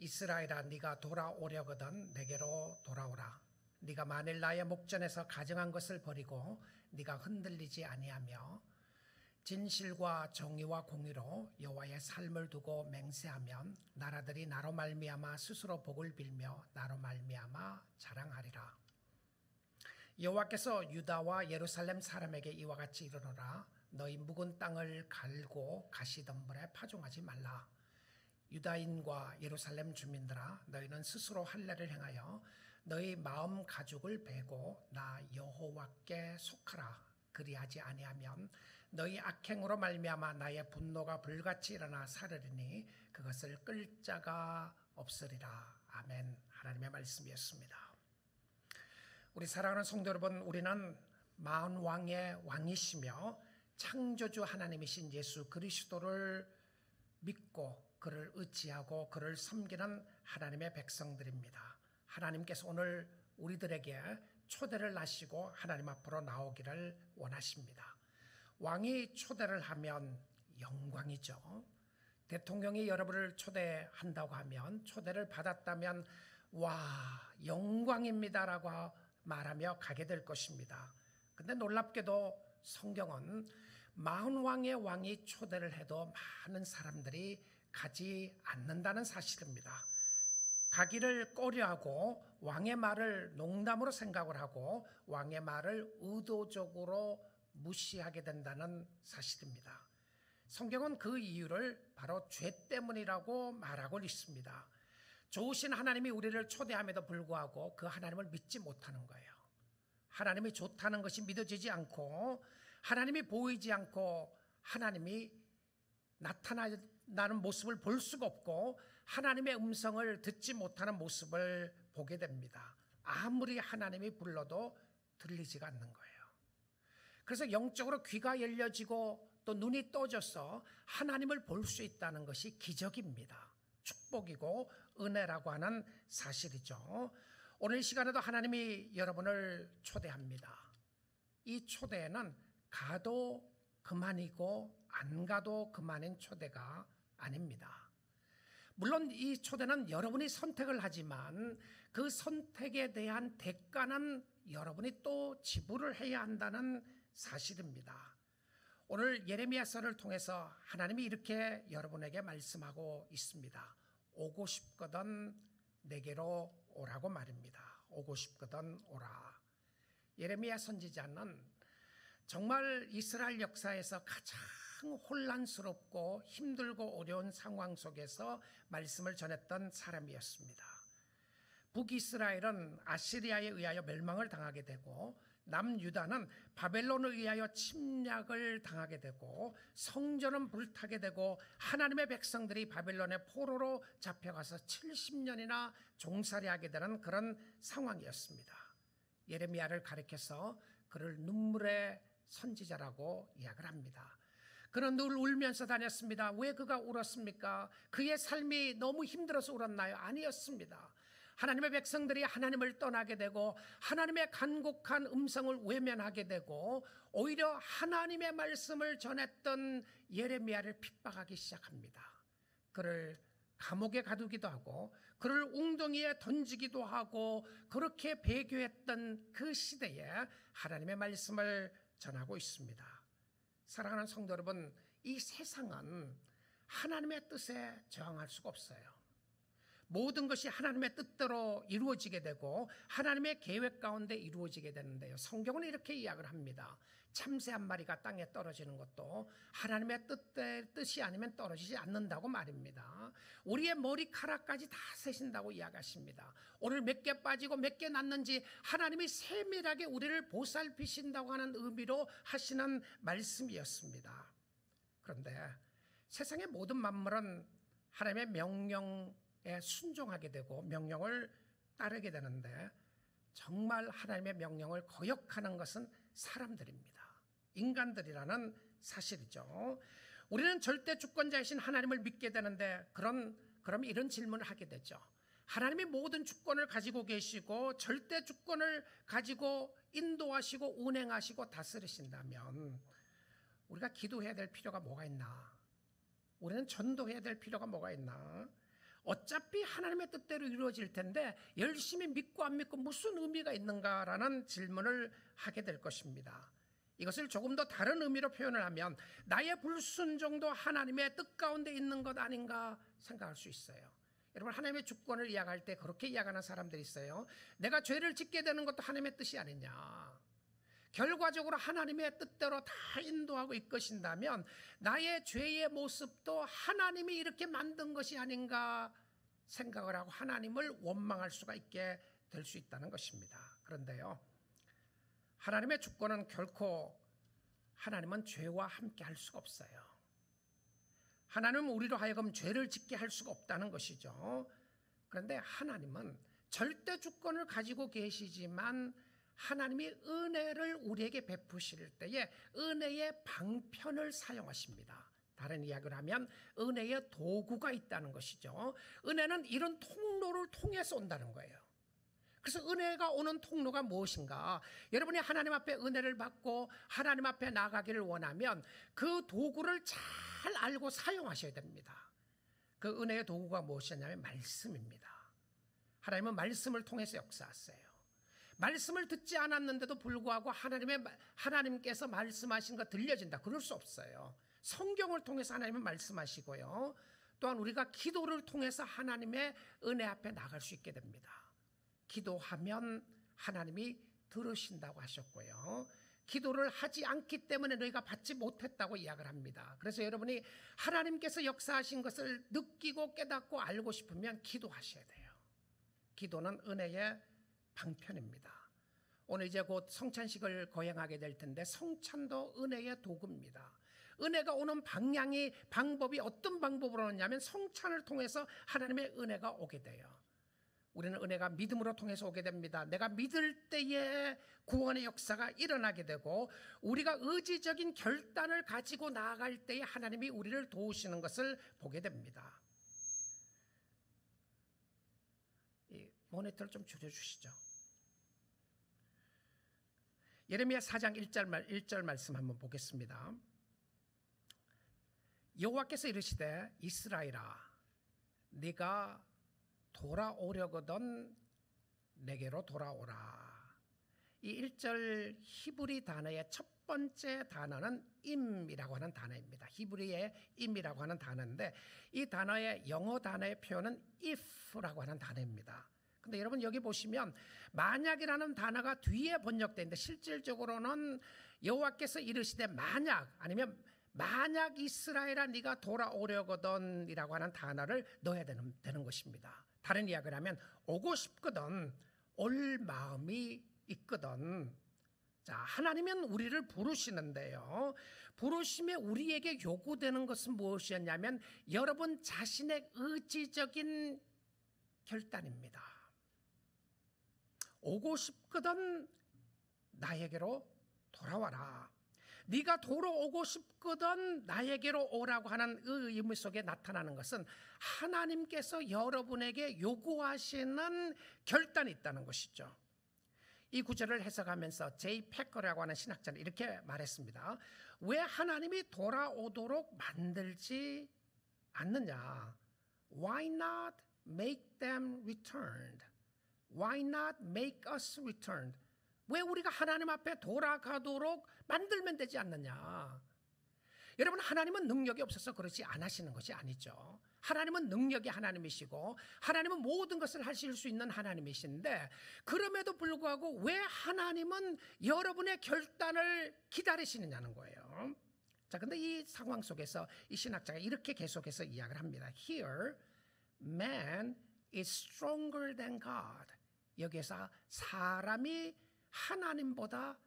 이스라엘아, 네가 돌아오려거든 내게로 돌아오라. 네가 만일 나의 목전에서 가증한 것을 버리고 네가 흔들리지 아니하며 진실과 정의와 공의로 여호와의 삶을 두고 맹세하면 나라들이 나로 말미암아 스스로 복을 빌며 나로 말미암아 자랑하리라. 여호와께서 유다와 예루살렘 사람에게 이와 같이 이르노라. 너희 묵은 땅을 갈고 가시덤불에 파종하지 말라. 유다인과 예루살렘 주민들아, 너희는 스스로 할례를 행하여 너희 마음 가죽을 베고 나 여호와께 속하라. 그리하지 아니하면 너희 악행으로 말미암아 나의 분노가 불같이 일어나 사르리니 그것을 끌 자가 없으리라. 아멘. 하나님의 말씀이었습니다. 우리 사랑하는 성도 여러분, 우리는 만왕의 왕이시며 창조주 하나님이신 예수 그리스도를 믿고 그를 의지하고 그를 섬기는 하나님의 백성들입니다. 하나님께서 오늘 우리들에게 초대를 하시고 하나님 앞으로 나오기를 원하십니다. 왕이 초대를 하면 영광이죠. 대통령이 여러분을 초대한다고 하면, 초대를 받았다면 와, 영광입니다라고 말하며 가게 될 것입니다. 근데 놀랍게도 성경은 40왕의 왕이 초대를 해도 많은 사람들이 가지 않는다는 사실입니다. 가기를 꺼려하고 왕의 말을 농담으로 생각을 하고 왕의 말을 의도적으로 무시하게 된다는 사실입니다. 성경은 그 이유를 바로 죄 때문이라고 말하고 있습니다. 좋으신 하나님이 우리를 초대함에도 불구하고 그 하나님을 믿지 못하는 거예요. 하나님이 좋다는 것이 믿어지지 않고 하나님이 보이지 않고 하나님이 나타나는 모습을 볼 수가 없고 하나님의 음성을 듣지 못하는 모습을 보게 됩니다. 아무리 하나님이 불러도 들리지가 않는 거예요. 그래서 영적으로 귀가 열려지고 또 눈이 떠져서 하나님을 볼 수 있다는 것이 기적입니다. 축복이고 은혜라고 하는 사실이죠. 오늘 이 시간에도 하나님이 여러분을 초대합니다. 이 초대는 가도 그만이고 안 가도 그만인 초대가 아닙니다. 물론 이 초대는 여러분이 선택을 하지만 그 선택에 대한 대가는 여러분이 또 지불을 해야 한다는 사실입니다. 오늘 예레미야서를 통해서 하나님이 이렇게 여러분에게 말씀하고 있습니다. 오고 싶거든 내게로 오라고 말입니다. 오고 싶거든 오라. 예레미야 선지자는 정말 이스라엘 역사에서 가장 혼란스럽고 힘들고 어려운 상황 속에서 말씀을 전했던 사람이었습니다. 북이스라엘은 아시리아에 의하여 멸망을 당하게 되고 남유다는 바벨론에 의하여 침략을 당하게 되고 성전은 불타게 되고 하나님의 백성들이 바벨론의 포로로 잡혀가서 70년이나 종살이하게 되는 그런 상황이었습니다. 예레미야를 가리켜서 그를 눈물의 선지자라고 이야기를 합니다. 그는 늘 울면서 다녔습니다. 왜 그가 울었습니까? 그의 삶이 너무 힘들어서 울었나요? 아니었습니다. 하나님의 백성들이 하나님을 떠나게 되고 하나님의 간곡한 음성을 외면하게 되고 오히려 하나님의 말씀을 전했던 예레미야를 핍박하기 시작합니다. 그를 감옥에 가두기도 하고 그를 웅덩이에 던지기도 하고 그렇게 배교했던 그 시대에 하나님의 말씀을 전하고 있습니다. 사랑하는 성도 여러분, 이 세상은 하나님의 뜻에 저항할 수가 없어요. 모든 것이 하나님의 뜻대로 이루어지게 되고 하나님의 계획 가운데 이루어지게 되는데요. 성경은 이렇게 이야기를 합니다. 참새 한 마리가 땅에 떨어지는 것도 하나님의 뜻이 아니면 떨어지지 않는다고 말입니다. 우리의 머리카락까지 다 세신다고 이야기하십니다. 오늘 몇 개 빠지고 몇 개 났는지 하나님이 세밀하게 우리를 보살피신다고 하는 의미로 하시는 말씀이었습니다. 그런데 세상의 모든 만물은 하나님의 명령에 순종하게 되고 명령을 따르게 되는데 정말 하나님의 명령을 거역하는 것은 사람들입니다. 인간들이라는 사실이죠. 우리는 절대 주권자이신 하나님을 믿게 되는데 그럼 이런 질문을 하게 되죠. 하나님이 모든 주권을 가지고 계시고 절대 주권을 가지고 인도하시고 운행하시고 다스리신다면 우리가 기도해야 될 필요가 뭐가 있나? 우리는 전도해야 될 필요가 뭐가 있나? 어차피 하나님의 뜻대로 이루어질 텐데 열심히 믿고 안 믿고 무슨 의미가 있는가라는 질문을 하게 될 것입니다. 이것을 조금 더 다른 의미로 표현을 하면 나의 불순종도 하나님의 뜻 가운데 있는 것 아닌가 생각할 수 있어요. 여러분, 하나님의 주권을 이야기할 때 그렇게 이야기하는 사람들이 있어요. 내가 죄를 짓게 되는 것도 하나님의 뜻이 아니냐, 결과적으로 하나님의 뜻대로 다 인도하고 이끄신다면 나의 죄의 모습도 하나님이 이렇게 만든 것이 아닌가 생각을 하고 하나님을 원망할 수가 있게 될 수 있다는 것입니다. 그런데요, 하나님의 주권은 결코 하나님은 죄와 함께 할 수가 없어요. 하나님은 우리로 하여금 죄를 짓게 할 수가 없다는 것이죠. 그런데 하나님은 절대 주권을 가지고 계시지만 하나님이 은혜를 우리에게 베푸실 때에 은혜의 방편을 사용하십니다. 다른 이야기를 하면 은혜의 도구가 있다는 것이죠. 은혜는 이런 통로를 통해서 온다는 거예요. 그래서 은혜가 오는 통로가 무엇인가? 여러분이 하나님 앞에 은혜를 받고 하나님 앞에 나가기를 원하면 그 도구를 잘 알고 사용하셔야 됩니다. 그 은혜의 도구가 무엇이냐면 말씀입니다. 하나님은 말씀을 통해서 역사하세요. 말씀을 듣지 않았는데도 불구하고 하나님께서 말씀하신 거 들려진다, 그럴 수 없어요. 성경을 통해서 하나님은 말씀하시고요, 또한 우리가 기도를 통해서 하나님의 은혜 앞에 나갈 수 있게 됩니다. 기도하면 하나님이 들으신다고 하셨고요, 기도를 하지 않기 때문에 너희가 받지 못했다고 이야기를 합니다. 그래서 여러분이 하나님께서 역사하신 것을 느끼고 깨닫고 알고 싶으면 기도하셔야 돼요. 기도는 은혜의 방편입니다. 오늘 이제 곧 성찬식을 거행하게 될 텐데 성찬도 은혜의 도구입니다. 은혜가 오는 방법이 어떤 방법으로 오냐면 성찬을 통해서 하나님의 은혜가 오게 돼요. 우리는 은혜가 믿음으로 통해서 오게 됩니다. 내가 믿을 때에 구원의 역사가 일어나게 되고 우리가 의지적인 결단을 가지고 나아갈 때에 하나님이 우리를 도우시는 것을 보게 됩니다. 이 모니터를 좀 줄여주시죠. 예레미야 4장 1절 말씀 한번 보겠습니다. 여호와께서 이르시되 이스라엘아, 네가 돌아오려거든 내게로 돌아오라. 이 1절 히브리 단어의 첫 번째 단어는 임이라고 하는 단어입니다. 히브리의 임이라고 하는 단어인데 이 단어의 영어 단어의 표현은 if라고 하는 단어입니다. 근데 여러분 여기 보시면 만약이라는 단어가 뒤에 번역되어 있는데 실질적으로는 여호와께서 이르시되 만약, 아니면 만약 이스라엘아 네가 돌아오려거든 이라고 하는 단어를 넣어야 되는 것입니다. 다른 이야기를 하면 오고 싶거든, 올 마음이 있거든. 자, 하나님은 우리를 부르시는데요, 부르심에 우리에게 요구되는 것은 무엇이었냐면 여러분 자신의 의지적인 결단입니다. 오고 싶거든 나에게로 돌아와라. 네가 돌아오고 싶거든 나에게로 오라고 하는 그 의미 속에 나타나는 것은 하나님께서 여러분에게 요구하시는 결단이 있다는 것이죠. 이 구절을 해석하면서 제이 패커라고 하는 신학자는 이렇게 말했습니다. 왜 하나님이 돌아오도록 만들지 않느냐? Why not make them returned? Why not make us returned? 왜 우리가 하나님 앞에 돌아가도록 만들면 되지 않느냐? 여러분, 하나님은 능력이 없어서 그렇지 안 하시는 것이 아니죠. 하나님은 능력의 하나님이시고 하나님은 모든 것을 하실 수 있는 하나님이신데 그럼에도 불구하고 왜 하나님은 여러분의 결단을 기다리시느냐는 거예요. 자, 근데 이 상황 속에서 이 신학자가 이렇게 계속해서 이야기를 합니다. Here, man is stronger than God. 여기에서 사람이 하나님보다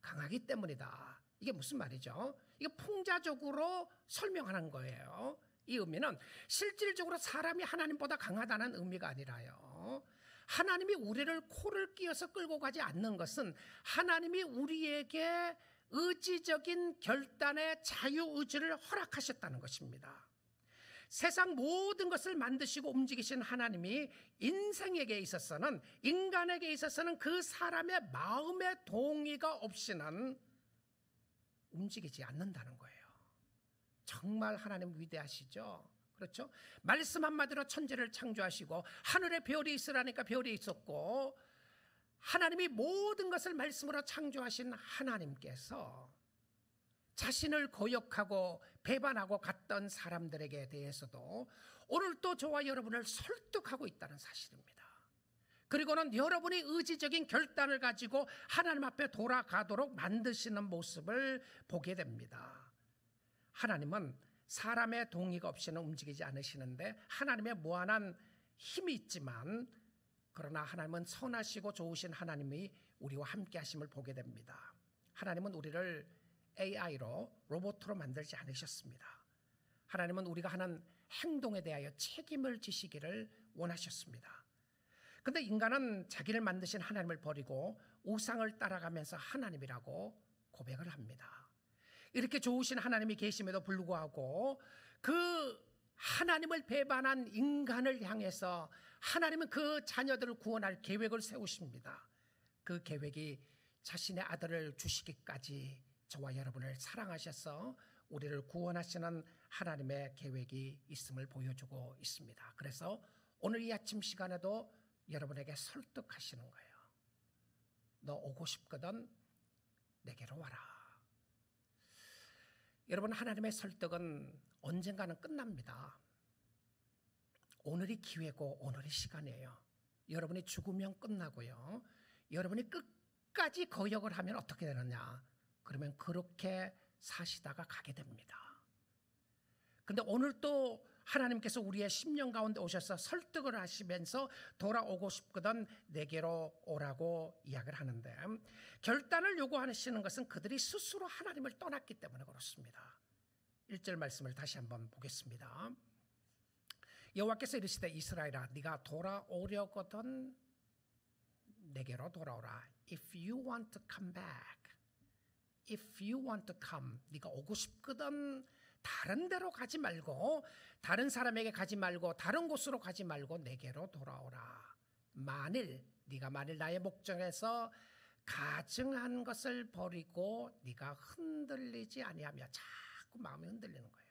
강하기 때문이다. 이게 무슨 말이죠? 이게 풍자적으로 설명하는 거예요. 이 의미는 실질적으로 사람이 하나님보다 강하다는 의미가 아니라요, 하나님이 우리를 코를 끼어서 끌고 가지 않는 것은 하나님이 우리에게 의지적인 결단의 자유의지를 허락하셨다는 것입니다. 세상 모든 것을 만드시고 움직이신 하나님이 인생에게 있어서는, 인간에게 있어서는 그 사람의 마음의 동의가 없이는 움직이지 않는다는 거예요. 정말 하나님 위대하시죠? 그렇죠? 말씀 한마디로 천지를 창조하시고 하늘에 별이 있으라니까 별이 있었고, 하나님이 모든 것을 말씀으로 창조하신 하나님께서 자신을 거역하고 배반하고 갔던 사람들에게 대해서도 오늘 또 저와 여러분을 설득하고 있다는 사실입니다. 그리고는 여러분이 의지적인 결단을 가지고 하나님 앞에 돌아가도록 만드시는 모습을 보게 됩니다. 하나님은 사람의 동의가 없이는 움직이지 않으시는데, 하나님의 무한한 힘이 있지만, 그러나 하나님은 선하시고 좋으신 하나님이 우리와 함께 하심을 보게 됩니다. 하나님은 우리를 AI로, 로봇으로 만들지 않으셨습니다. 하나님은 우리가 하는 행동에 대하여 책임을 지시기를 원하셨습니다. 그런데 인간은 자기를 만드신 하나님을 버리고 우상을 따라가면서 하나님이라고 고백을 합니다. 이렇게 좋으신 하나님이 계심에도 불구하고 그 하나님을 배반한 인간을 향해서 하나님은 그 자녀들을 구원할 계획을 세우십니다. 그 계획이 자신의 아들을 주시기까지 저와 여러분을 사랑하셔서 우리를 구원하시는 하나님의 계획이 있음을 보여주고 있습니다. 그래서 오늘 이 아침 시간에도 여러분에게 설득하시는 거예요. 너 오고 싶거든 내게로 와라. 여러분, 하나님의 설득은 언젠가는 끝납니다. 오늘이 기회고 오늘이 시간이에요. 여러분이 죽으면 끝나고요. 여러분이 끝까지 거역을 하면 어떻게 되느냐? 그러면 그렇게 사시다가 가게 됩니다. 근데 오늘 또 하나님께서 우리의 심령 가운데 오셔서 설득을 하시면서 돌아오고 싶거든 내게로 오라고 이야기를 하는데, 결단을 요구하시는 것은 그들이 스스로 하나님을 떠났기 때문에 그렇습니다. 1절 말씀을 다시 한번 보겠습니다. 여호와께서 이르시되 이스라엘아 네가 돌아오려거든 내게로 돌아오라. If you want to come back, if you want to come, 네가 오고 싶거든 다른 데로 가지 말고, 다른 사람에게 가지 말고, 다른 곳으로 가지 말고 내게로 돌아오라. 네가 만일 나의 목전에서 가증한 것을 버리고 네가 흔들리지 아니하며, 자꾸 마음이 흔들리는 거예요.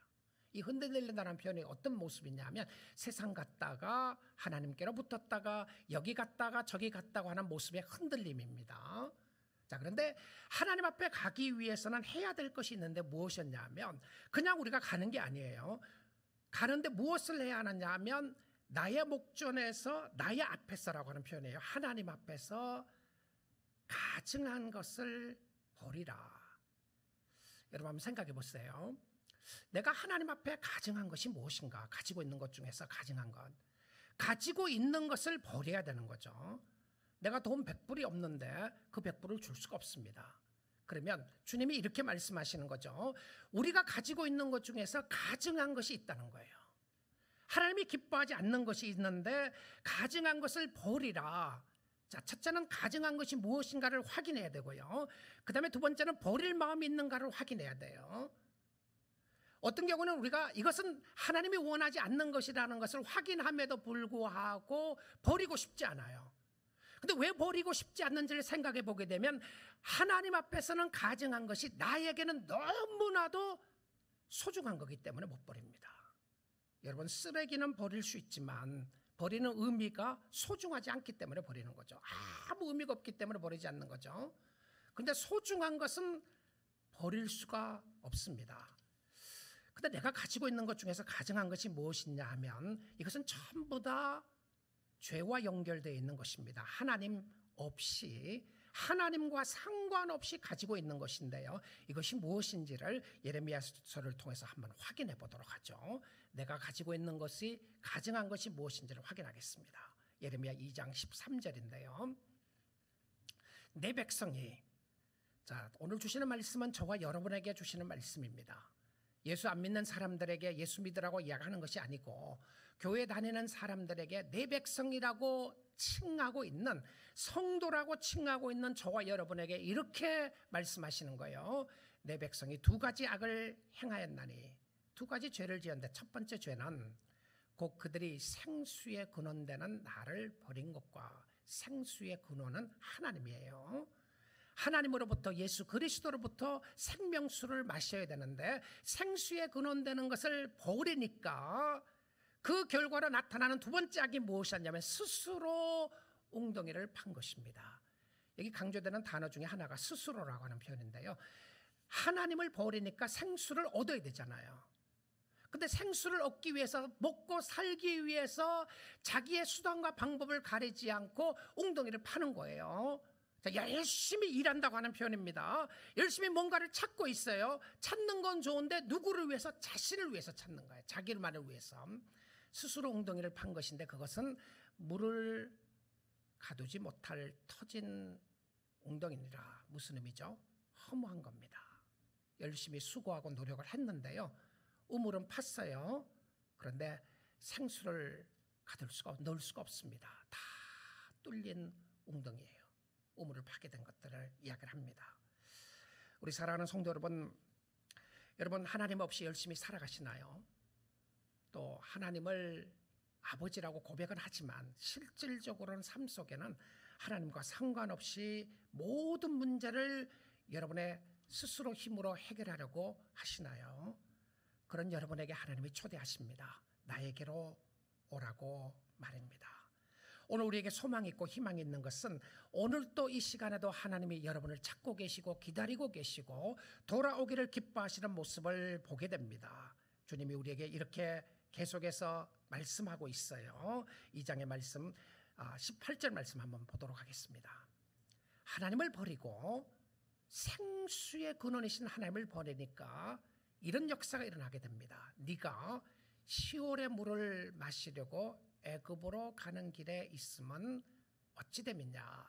이 흔들린다는 표현이 어떤 모습이냐면, 세상 갔다가 하나님께로 붙었다가 여기 갔다가 저기 갔다가 하는 모습의 흔들림입니다. 자, 그런데 하나님 앞에 가기 위해서는 해야 될 것이 있는데 무엇이었냐면, 그냥 우리가 가는 게 아니에요. 가는데 무엇을 해야 하느냐 하면, 나의 목전에서 나의 앞에서라고 하는 표현이에요. 하나님 앞에서 가증한 것을 버리라. 여러분 한번 생각해 보세요. 내가 하나님 앞에 가증한 것이 무엇인가? 가지고 있는 것 중에서 가증한 것, 가지고 있는 것을 버려야 되는 거죠. 내가 돈 100불이 없는데 그 100불을 줄 수가 없습니다. 그러면 주님이 이렇게 말씀하시는 거죠. 우리가 가지고 있는 것 중에서 가증한 것이 있다는 거예요. 하나님이 기뻐하지 않는 것이 있는데 가증한 것을 버리라. 자, 첫째는 가증한 것이 무엇인가를 확인해야 되고요. 그 다음에 두 번째는 버릴 마음이 있는가를 확인해야 돼요. 어떤 경우는 우리가 이것은 하나님이 원하지 않는 것이라는 것을 확인함에도 불구하고 버리고 싶지 않아요. 근데 왜 버리고 싶지 않는지를 생각해 보게 되면, 하나님 앞에서는 가증한 것이 나에게는 너무나도 소중한 거기 때문에 못 버립니다. 여러분, 쓰레기는 버릴 수 있지만 버리는 의미가 소중하지 않기 때문에 버리는 거죠. 아무 의미가 없기 때문에 버리지 않는 거죠. 근데 소중한 것은 버릴 수가 없습니다. 근데 내가 가지고 있는 것 중에서 가증한 것이 무엇이냐 하면, 이것은 전부 다 죄와 연결되어 있는 것입니다. 하나님 없이, 하나님과 상관없이 가지고 있는 것인데요. 이것이 무엇인지를 예레미야서를 통해서 한번 확인해 보도록 하죠. 내가 가지고 있는 것이 가증한 것이 무엇인지를 확인하겠습니다. 예레미야 2장 13절인데요. 내 백성이, 자, 오늘 주시는 말씀은 저와 여러분에게 주시는 말씀입니다. 예수 안 믿는 사람들에게 예수 믿으라고 이야기하는 것이 아니고, 교회 다니는 사람들에게 내 백성이라고 칭하고 있는, 성도라고 칭하고 있는 저와 여러분에게 이렇게 말씀하시는 거예요. 내 백성이 두 가지 악을 행하였나니, 두 가지 죄를 지었는데, 첫 번째 죄는 곧 그들이 생수의 근원되는 나를 버린 것과, 생수의 근원은 하나님이에요. 하나님으로부터, 예수 그리스도로부터 생명수를 마셔야 되는데 생수의 근원되는 것을 버리니까 그 결과로 나타나는 두 번째 악이 무엇이었냐면 스스로 웅덩이를 판 것입니다. 여기 강조되는 단어 중에 하나가 스스로라고 하는 표현인데요. 하나님을 버리니까 생수를 얻어야 되잖아요. 근데 생수를 얻기 위해서, 먹고 살기 위해서 자기의 수단과 방법을 가리지 않고 웅덩이를 파는 거예요. 자, 열심히 일한다고 하는 표현입니다. 열심히 뭔가를 찾고 있어요. 찾는 건 좋은데 누구를 위해서? 자신을 위해서 찾는 거예요. 자기만을 위해서. 스스로 웅덩이를 판 것인데 그것은 물을 가두지 못할 터진 웅덩이니라. 무슨 의미죠? 허무한 겁니다. 열심히 수고하고 노력을 했는데요, 우물은 팠어요. 그런데 생수를 넣을 수가 없습니다. 다 뚫린 웅덩이에요. 우물을 파게 된 것들을 이야기를 합니다. 우리 사랑하는 성도 여러분, 하나님 없이 열심히 살아가시나요? 또 하나님을 아버지라고 고백은 하지만 실질적으로는 삶 속에는 하나님과 상관없이 모든 문제를 여러분의 스스로 힘으로 해결하려고 하시나요? 그런 여러분에게 하나님이 초대하십니다. 나에게로 오라고 말입니다. 오늘 우리에게 소망이 있고 희망이 있는 것은 오늘 또 이 시간에도 하나님이 여러분을 찾고 계시고 기다리고 계시고 돌아오기를 기뻐하시는 모습을 보게 됩니다. 주님이 우리에게 이렇게 계속해서 말씀하고 있어요. 2장의 말씀, 18절 말씀 한번 보도록 하겠습니다. 하나님을 버리고 생수의 근원이신 하나님을 버리니까 이런 역사가 일어나게 됩니다. 네가 시올의 물을 마시려고 애굽으로 가는 길에 있으면 어찌 됨이냐.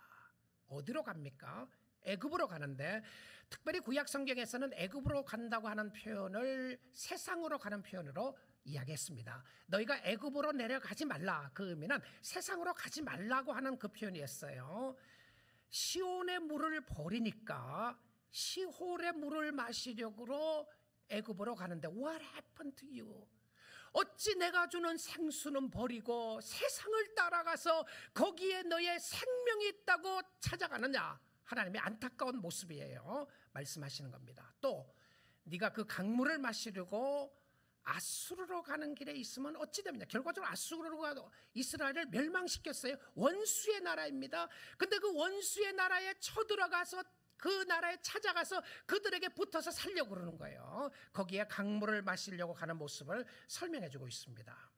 어디로 갑니까? 애굽으로 가는데, 특별히 구약 성경에서는 애굽으로 간다고 하는 표현을 세상으로 가는 표현으로 이야기했습니다. 너희가 애굽으로 내려가지 말라. 그 의미는 세상으로 가지 말라고 하는 그 표현이었어요. 시온의 물을 버리니까 시홀의 물을 마시려고 애굽으로 가는데 What happened to you? 어찌 내가 주는 생수는 버리고 세상을 따라가서 거기에 너의 생명이 있다고 찾아가느냐. 하나님의 안타까운 모습이에요. 말씀하시는 겁니다. 또 네가 그 강물을 마시려고 아수르로 가는 길에 있으면 어찌 됩니까? 결과적으로 아수르가 이스라엘을 멸망시켰어요. 원수의 나라입니다. 근데 그 원수의 나라에 쳐들어가서 그 나라에 찾아가서 그들에게 붙어서 살려고 그러는 거예요. 거기에 강물을 마시려고 가는 모습을 설명해 주고 있습니다.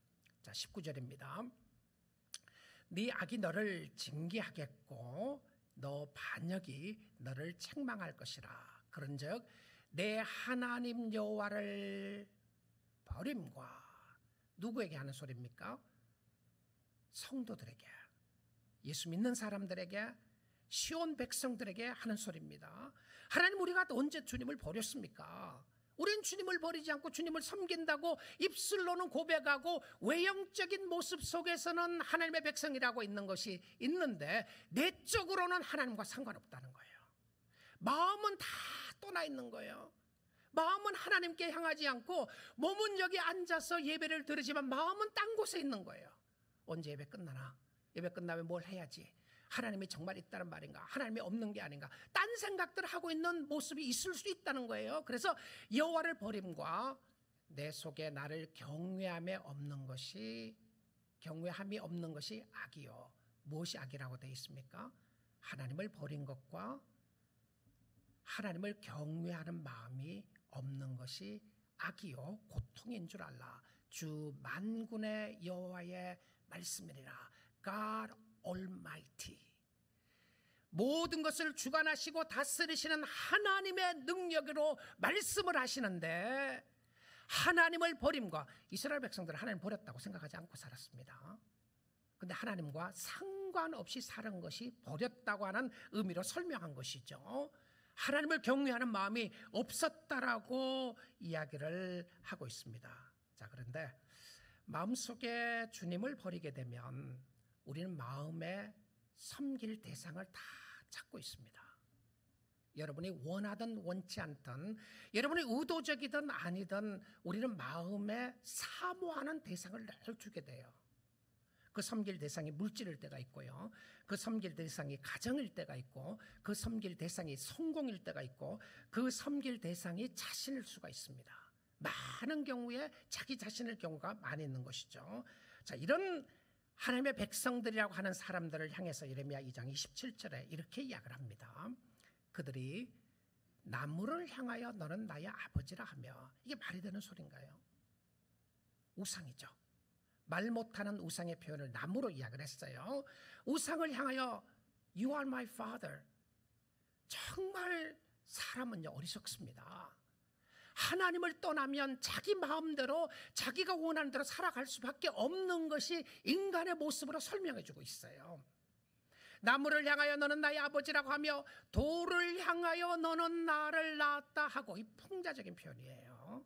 자, 19절입니다. 네 악이 너를 징계하겠고 너 반역이 너를 책망할 것이라. 그런즉 내 하나님 여호와를 버림과, 누구에게 하는 소리입니까? 성도들에게, 예수 믿는 사람들에게, 시온 백성들에게 하는 소리입니다. 하나님, 우리가 언제 주님을 버렸습니까? 우린 주님을 버리지 않고 주님을 섬긴다고 입술로는 고백하고 외형적인 모습 속에서는 하나님의 백성이라고 있는 것이 있는데 내적으로는 하나님과 상관없다는 거예요. 마음은 다 떠나 있는 거예요. 마음은 하나님께 향하지 않고 몸은 여기 앉아서 예배를 드리지만 마음은 딴 곳에 있는 거예요. 언제 예배 끝나나? 예배 끝나면 뭘 해야지? 하나님이 정말 있다는 말인가? 하나님이 없는 게 아닌가? 딴 생각들을 하고 있는 모습이 있을 수 있다는 거예요. 그래서 여호와를 버림과 내 속에 나를 경외함이 없는 것이 악이요. 무엇이 악이라고 되어 있습니까? 하나님을 버린 것과 하나님을 경외하는 마음이 없는 것이 악이요 고통인 줄 알라. 주 만군의 여호와의 말씀이니라. God Almighty. 모든 것을 주관하시고 다스리시는 하나님의 능력으로 말씀을 하시는데, 하나님을 버림과, 이스라엘 백성들은 하나님 버렸다고 생각하지 않고 살았습니다. 근데 하나님과 상관없이 사는 것이 버렸다고 하는 의미로 설명한 것이죠. 하나님을 경외하는 마음이 없었다라고 이야기를 하고 있습니다. 자, 그런데 마음속에 주님을 버리게 되면 우리는 마음에 섬길 대상을 다 찾고 있습니다. 여러분이 원하든 원치 않든, 여러분이 의도적이든 아니든 우리는 마음에 사모하는 대상을 늘 주게 돼요. 그 섬길 대상이 물질일 때가 있고요, 그 섬길 대상이 가정일 때가 있고, 그 섬길 대상이 성공일 때가 있고, 그 섬길 대상이 자신일 수가 있습니다. 많은 경우에 자기 자신의 경우가 많이 있는 것이죠. 자, 이런 하나님의 백성들이라고 하는 사람들을 향해서 예레미야 2장 27절에 이렇게 이야기를 합니다. 그들이 나무를 향하여 너는 나의 아버지라 하며, 이게 말이 되는 소리인가요? 우상이죠. 말 못하는 우상의 표현을 나무로 이야기를 했어요. 우상을 향하여 You are my father. 정말 사람은요 어리석습니다. 하나님을 떠나면 자기 마음대로 자기가 원하는 대로 살아갈 수밖에 없는 것이 인간의 모습으로 설명해주고 있어요. 나무를 향하여 너는 나의 아버지라고 하며 돌을 향하여 너는 나를 낳았다 하고, 이 풍자적인 표현이에요.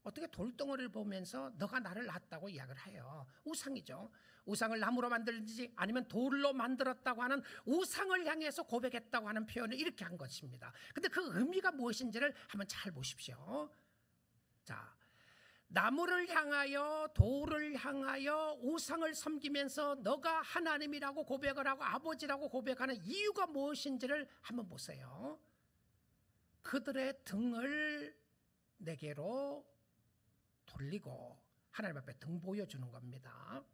어떻게 돌덩어리를 보면서 너가 나를 낳았다고 이야기를 해요? 우상이죠. 우상을 나무로 만들든지 아니면 돌로 만들었다고 하는 우상을 향해서 고백했다고 하는 표현을 이렇게 한 것입니다. 근데 그 의미가 무엇인지를 한번 잘 보십시오. 자, 나무를 향하여 돌을 향하여 우상을 섬기면서 너가 하나님이라고 고백을 하고 아버지라고 고백하는 이유가 무엇인지를 한번 보세요. 그들의 등을 내게로 돌리고 하나님 앞에 등 보여주는 겁니다.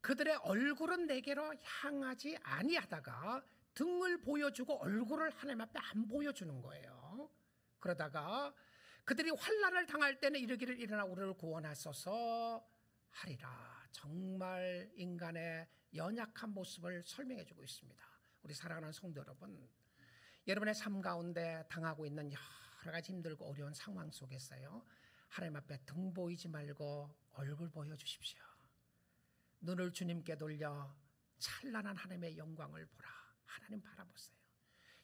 그들의 얼굴은 내게로 향하지 아니하다가 등을 보여주고 얼굴을 하나님 앞에 안 보여주는 거예요. 그러다가 그들이 환난을 당할 때는 이르기를 일어나 우리를 구원하소서 하리라. 정말 인간의 연약한 모습을 설명해 주고 있습니다. 우리 사랑하는 성도 여러분, 여러분의 삶 가운데 당하고 있는 여러 가지 힘들고 어려운 상황 속에서요, 하나님 앞에 등 보이지 말고 얼굴 보여주십시오. 눈을 주님께 돌려 찬란한 하나님의 영광을 보라. 하나님 바라보세요.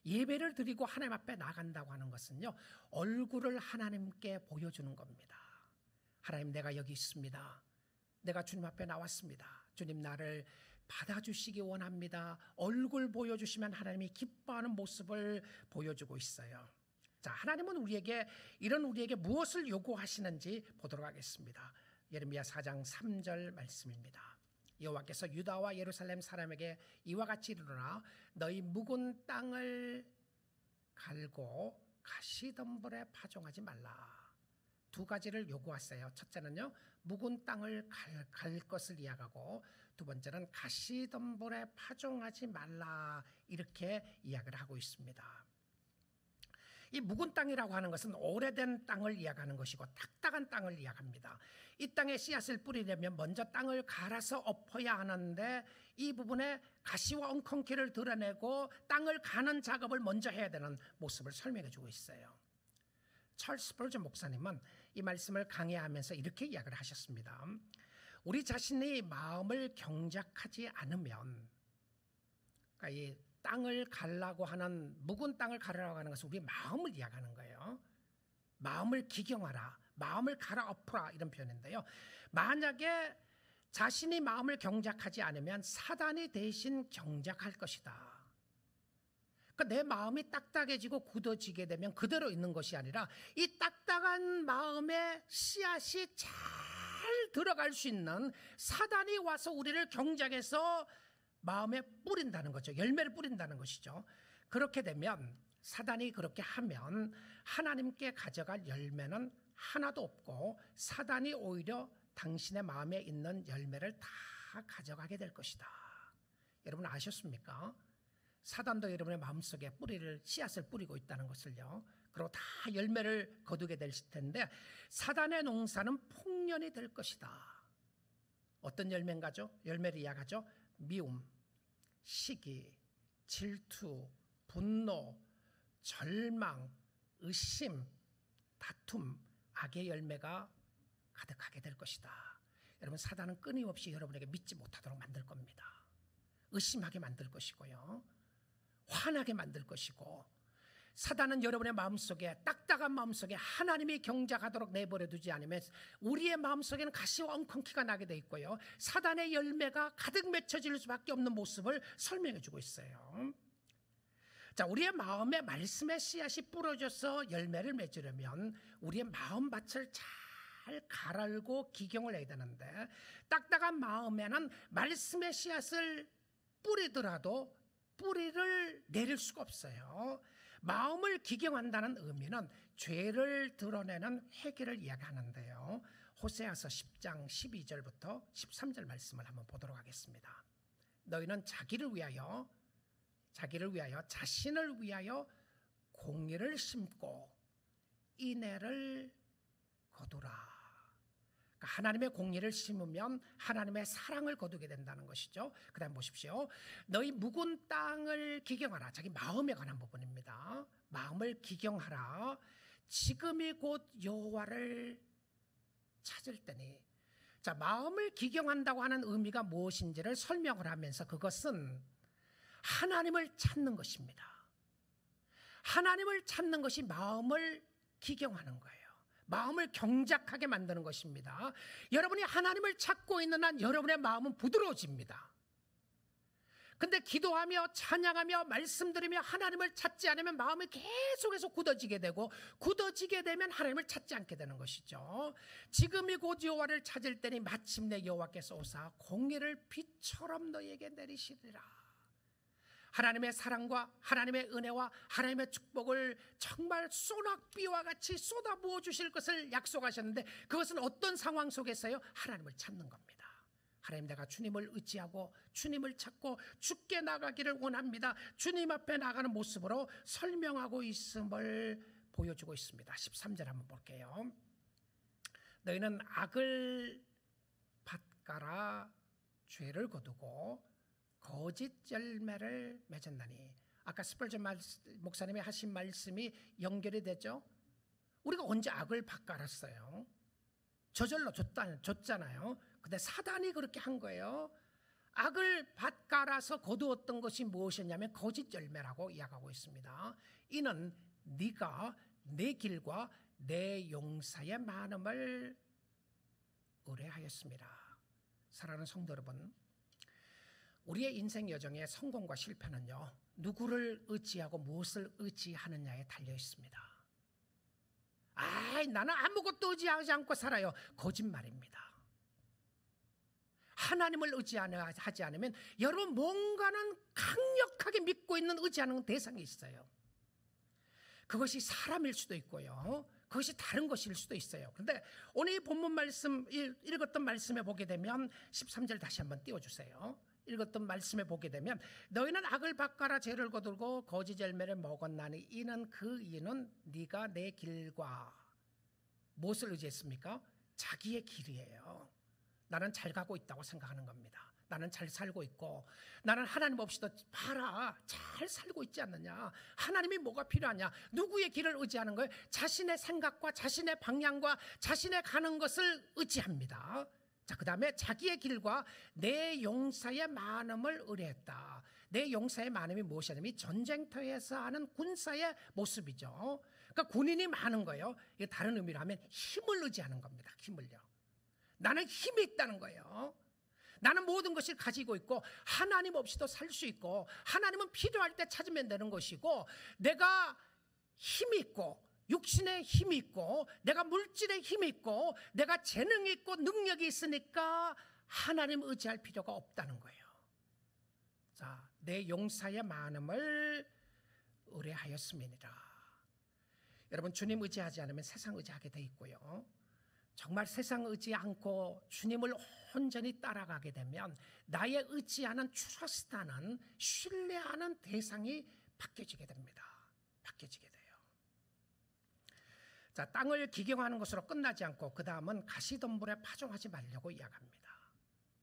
예배를 드리고 하나님 앞에 나간다고 하는 것은요, 얼굴을 하나님께 보여주는 겁니다. 하나님, 내가 여기 있습니다. 내가 주님 앞에 나왔습니다. 주님, 나를 받아주시기 원합니다. 얼굴 보여주시면 하나님이 기뻐하는 모습을 보여주고 있어요. 자, 하나님은 우리에게 무엇을 요구하시는지 보도록 하겠습니다. 예레미야 4장 3절 말씀입니다. 여호와께서 유다와 예루살렘 사람에게 이와 같이 이르노라. 너희 묵은 땅을 갈고 가시덤불에 파종하지 말라. 두 가지를 요구하세요. 첫째는요, 묵은 땅을 갈 것을 이야기하고, 두 번째는 가시덤불에 파종하지 말라, 이렇게 이야기를 하고 있습니다. 이 묵은 땅이라고 하는 것은 오래된 땅을 이야기하는 것이고 딱딱한 땅을 이야기합니다. 이 땅에 씨앗을 뿌리려면 먼저 땅을 갈아서 엎어야 하는데, 이 부분에 가시와 엉겅퀴를 드러내고 땅을 가는 작업을 먼저 해야 되는 모습을 설명해 주고 있어요. 찰스 스펄전 목사님은 이 말씀을 강해하면서 이렇게 이야기를 하셨습니다. 우리 자신의 마음을 경작하지 않으면, 그러니까 이 땅을 갈라고 하는, 묵은 땅을 갈으라고 하는 것은 우리 마음을 이야기하는 거예요. 마음을 기경하라, 마음을 갈아엎으라, 이런 표현인데요. 만약에 자신이 마음을 경작하지 않으면 사단이 대신 경작할 것이다. 그러니까 내 마음이 딱딱해지고 굳어지게 되면 그대로 있는 것이 아니라 이 딱딱한 마음에 씨앗이 잘 들어갈 수 있는 사단이 와서 우리를 경작해서 마음에 뿌린다는 거죠. 열매를 뿌린다는 것이죠. 그렇게 되면, 사단이 그렇게 하면 하나님께 가져갈 열매는 하나도 없고 사단이 오히려 당신의 마음에 있는 열매를 다 가져가게 될 것이다. 여러분 아셨습니까? 사단도 여러분의 마음속에 씨앗을 뿌리고 있다는 것을요. 그리고 다 열매를 거두게 될 텐데, 사단의 농사는 풍년이 될 것이다. 어떤 열매를 이야기하죠? 미움, 시기, 질투, 분노, 절망, 의심, 다툼, 악의 열매가 가득하게 될 것이다. 여러분, 사단은 끊임없이 여러분에게 믿지 못하도록 만들 겁니다. 의심하게 만들 것이고요, 화나게 만들 것이고, 사단은 여러분의 마음속에, 딱딱한 마음속에 하나님이 경작하도록 내버려 두지 않으면 우리의 마음속에는 가시와 엉겅퀴가 나게 돼 있고요, 사단의 열매가 가득 맺혀질 수밖에 없는 모습을 설명해 주고 있어요. 자, 우리의 마음에 말씀의 씨앗이 뿌려져서 열매를 맺으려면 우리의 마음밭을 잘 갈알고 기경을 해야 되는데, 딱딱한 마음에는 말씀의 씨앗을 뿌리더라도 뿌리를 내릴 수가 없어요. 마음을 기경한다는 의미는 죄를 드러내는 회개를 이야기하는데요. 호세아서 10장 12절부터 13절 말씀을 한번 보도록 하겠습니다. 너희는 자기를 위하여 자신을 위하여 공의를 심고 인애를 거두라. 그러니까 하나님의 공의를 심으면 하나님의 사랑을 거두게 된다는 것이죠. 그 다음 보십시오. 너희 묵은 땅을 기경하라. 자기 마음에 관한 부분입니다. 마음을 기경하라. 지금이 곧 여호와를 찾을 때니. 자, 마음을 기경한다고 하는 의미가 무엇인지를 설명을 하면서 그것은 하나님을 찾는 것입니다. 하나님을 찾는 것이 마음을 기경하는 거예요. 마음을 경작하게 만드는 것입니다. 여러분이 하나님을 찾고 있는 한 여러분의 마음은 부드러워집니다. 근데 기도하며 찬양하며 말씀드리며 하나님을 찾지 않으면 마음이 계속해서 굳어지게 되고, 굳어지게 되면 하나님을 찾지 않게 되는 것이죠. 지금이 곧 여호와를 찾을 때니 마침내 여호와께서 오사 공의를 빛처럼 너희에게 내리시리라. 하나님의 사랑과 하나님의 은혜와 하나님의 축복을 정말 소낙비와 같이 쏟아부어 주실 것을 약속하셨는데, 그것은 어떤 상황 속에서요? 하나님을 찾는 겁니다. 하나님, 내가 주님을 의지하고 주님을 찾고 주께 나가기를 원합니다. 주님 앞에 나가는 모습으로 설명하고 있음을 보여주고 있습니다. 13절 한번 볼게요. 너희는 악을 밭가라 죄를 거두고 거짓 열매를 맺었나니. 아까 스펄전 목사님이 하신 말씀이 연결이 되죠. 우리가 언제 악을 밭갈았어요? 저절로 줬잖아요. 근데 사단이 그렇게 한 거예요. 악을 밭갈아서 거두었던 것이 무엇이냐면 거짓 열매라고 이야기하고 있습니다. 이는 네가 내 길과 내 용사의 많음을 의뢰하였습니다. 사랑하는 성도 여러분, 우리의 인생 여정의 성공과 실패는요, 누구를 의지하고 무엇을 의지하느냐에 달려 있습니다. 나는 아무것도 의지하지 않고 살아요. 거짓말입니다. 하나님을 의지하지 않으면 여러분 뭔가는 강력하게 믿고 있는 의지하는 대상이 있어요. 그것이 사람일 수도 있고요, 그것이 다른 것일 수도 있어요. 그런데 오늘 이 본문 말씀 읽었던 말씀에 보게 되면 13절 다시 한번 띄워주세요. 읽었던 말씀에 보게 되면 너희는 악을 밭가라 죄를 거두고 거짓 열매를 먹었나니 이는 네가 내 길과 무엇을 의지했습니까? 자기의 길이에요. 나는 잘 가고 있다고 생각하는 겁니다. 나는 잘 살고 있고, 나는 하나님 없이도 봐라 잘 살고 있지 않느냐, 하나님이 뭐가 필요하냐, 누구의 길을 의지하는 거예요? 자신의 생각과 자신의 방향과 자신의 가는 것을 의지합니다. 자, 그 다음에 자기의 길과 내 용사의 많음을 의뢰했다. 내 용사의 많음이 무엇이냐면 전쟁터에서 하는 군사의 모습이죠. 그러니까 군인이 많은 거예요. 이게 다른 의미로 하면 힘을 의지하는 겁니다. 힘을요. 나는 힘이 있다는 거예요. 나는 모든 것을 가지고 있고 하나님 없이도 살 수 있고, 하나님은 필요할 때 찾으면 되는 것이고, 내가 힘이 있고 육신의 힘이 있고 내가 물질의 힘이 있고 내가 재능이 있고 능력이 있으니까 하나님 의지할 필요가 없다는 거예요. 자, 내 용사의 많음을 의뢰하였음이니라. 여러분, 주님 의지하지 않으면 세상 의지하게 돼 있고요, 정말 세상 의지 않고 주님을 온전히 따라가게 되면 나의 의지하는 트러스트하는 신뢰하는 대상이 바뀌어지게 됩니다. 바뀌어지게 돼요. 자, 땅을 기경하는 것으로 끝나지 않고 그 다음은 가시덤불에 파종하지 말려고 이야기합니다.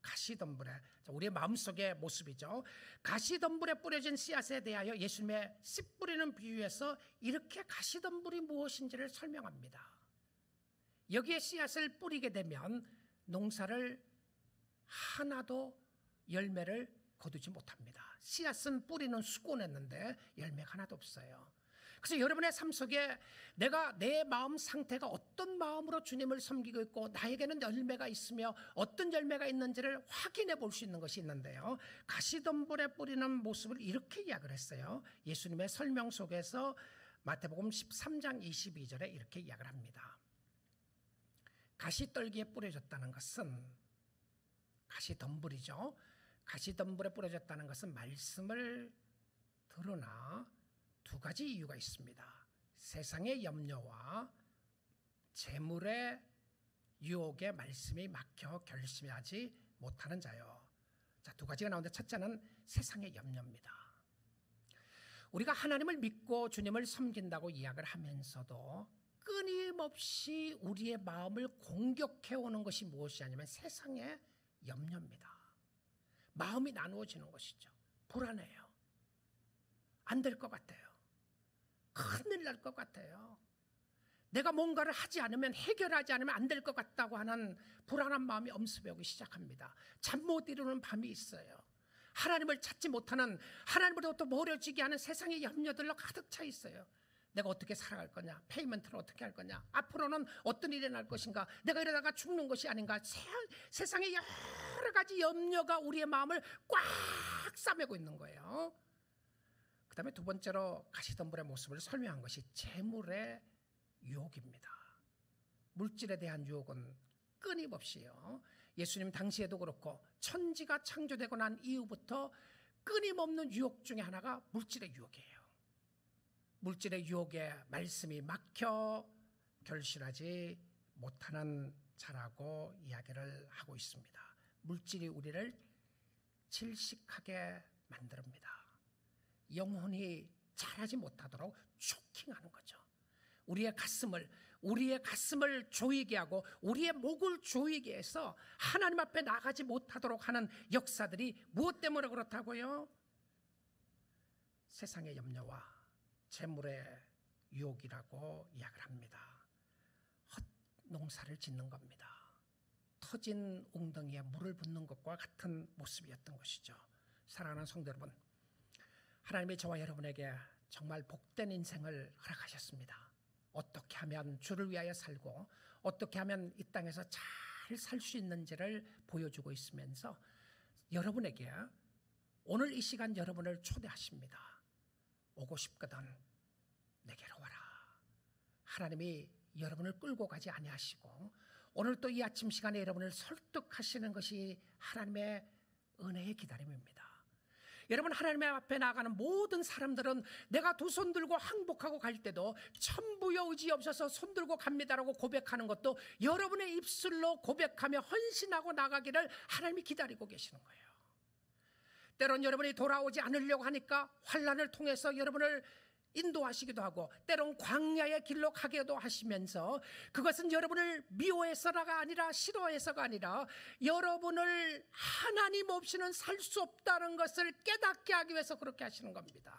가시덤불에, 우리의 마음속의 모습이죠. 가시덤불에 뿌려진 씨앗에 대하여 예수님의 씨 뿌리는 비유에서 이렇게 가시덤불이 무엇인지를 설명합니다. 여기에 씨앗을 뿌리게 되면 농사를 하나도 열매를 거두지 못합니다. 씨앗은 뿌리는 수고냈는데 열매가 하나도 없어요. 그래서 여러분의 삶 속에 내가 내 마음 상태가 어떤 마음으로 주님을 섬기고 있고 나에게는 열매가 있으며 어떤 열매가 있는지를 확인해 볼 수 있는 것이 있는데요, 가시덤불에 뿌리는 모습을 이렇게 이야기를 했어요. 예수님의 설명 속에서 마태복음 13장 22절에 이렇게 이야기를 합니다. 가시떨기에 뿌려졌다는 것은 가시덤불이죠. 가시덤불에 뿌려졌다는 것은 말씀을 들으나 두 가지 이유가 있습니다. 세상의 염려와 재물의 유혹에 말씀이 막혀 결심하지 못하는 자요. 자, 두 가지가 나오는데 첫째는 세상의 염려입니다. 우리가 하나님을 믿고 주님을 섬긴다고 이야기를 하면서도 끊임없이 우리의 마음을 공격해 오는 것이 무엇이 아니면 세상의 염려입니다. 마음이 나누어지는 것이죠. 불안해요. 안 될 것 같아요. 큰일 날 것 같아요. 내가 뭔가를 하지 않으면, 해결하지 않으면 안 될 것 같다고 하는 불안한 마음이 엄습해 오기 시작합니다. 잠 못 이루는 밤이 있어요. 하나님을 찾지 못하는, 하나님으로부터 멀어지게 하는 세상의 염려들로 가득 차 있어요. 내가 어떻게 살아갈 거냐, 페이먼트를 어떻게 할 거냐, 앞으로는 어떤 일이 날 것인가, 내가 이러다가 죽는 것이 아닌가, 세상의 여러 가지 염려가 우리의 마음을 꽉 싸매고 있는 거예요. 그 다음에 두 번째로 가시덤불의 모습을 설명한 것이 재물의 유혹입니다. 물질에 대한 유혹은 끊임없이요. 예수님 당시에도 그렇고 천지가 창조되고 난 이후부터 끊임없는 유혹 중에 하나가 물질의 유혹이에요. 물질의 유혹에 말씀이 막혀 결실하지 못하는 자라고 이야기를 하고 있습니다. 물질이 우리를 질식하게 만듭니다. 영혼이 자라지 못하도록 초킹하는 거죠. 우리의 가슴을 조이게 하고 우리의 목을 조이게 해서 하나님 앞에 나가지 못하도록 하는 역사들이 무엇 때문에 그렇다고요? 세상의 염려와 재물의 유혹이라고 이야기를 합니다. 헛 농사를 짓는 겁니다. 터진 웅덩이에 물을 붓는 것과 같은 모습이었던 것이죠. 사랑하는 성도 여러분, 하나님이 저와 여러분에게 정말 복된 인생을 허락하셨습니다. 어떻게 하면 주를 위하여 살고 어떻게 하면 이 땅에서 잘 살 수 있는지를 보여주고 있으면서 여러분에게 오늘 이 시간 여러분을 초대하십니다. 오고 싶거든 내게로 와라. 하나님이 여러분을 끌고 가지 아니하시고 오늘 또 이 아침 시간에 여러분을 설득하시는 것이 하나님의 은혜의 기다림입니다. 여러분, 하나님의 앞에 나가는 모든 사람들은 내가 두 손 들고 항복하고 갈 때도 천부여 의지 없어서 손 들고 갑니다라고 고백하는 것도 여러분의 입술로 고백하며 헌신하고 나가기를 하나님이 기다리고 계시는 거예요. 때론 여러분이 돌아오지 않으려고 하니까 환난을 통해서 여러분을 인도하시기도 하고 때론 광야의 길로 가게도 하시면서 그것은 여러분을 미워해서가 아니라 싫어해서가 아니라 여러분을 하나님 없이는 살 수 없다는 것을 깨닫게 하기 위해서 그렇게 하시는 겁니다.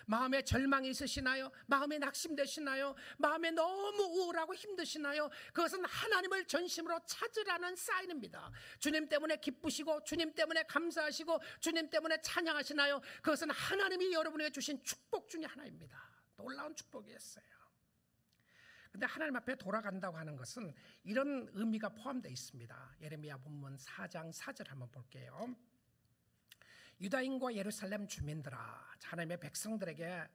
마음에 절망이 있으시나요? 마음에 낙심되시나요? 마음에 너무 우울하고 힘드시나요? 그것은 하나님을 전심으로 찾으라는 사인입니다. 주님 때문에 기쁘시고 주님 때문에 감사하시고 주님 때문에 찬양하시나요? 그것은 하나님이 여러분에게 주신 축복 중에 하나입니다. 놀라운 축복이었어요. 그런데 하나님 앞에 돌아간다고 하는 것은 이런 의미가 포함되어 있습니다. 예레미야 본문 4장 4절 한번 볼게요. 유다인과 예루살렘 주민들아, 하나님의 백성들에게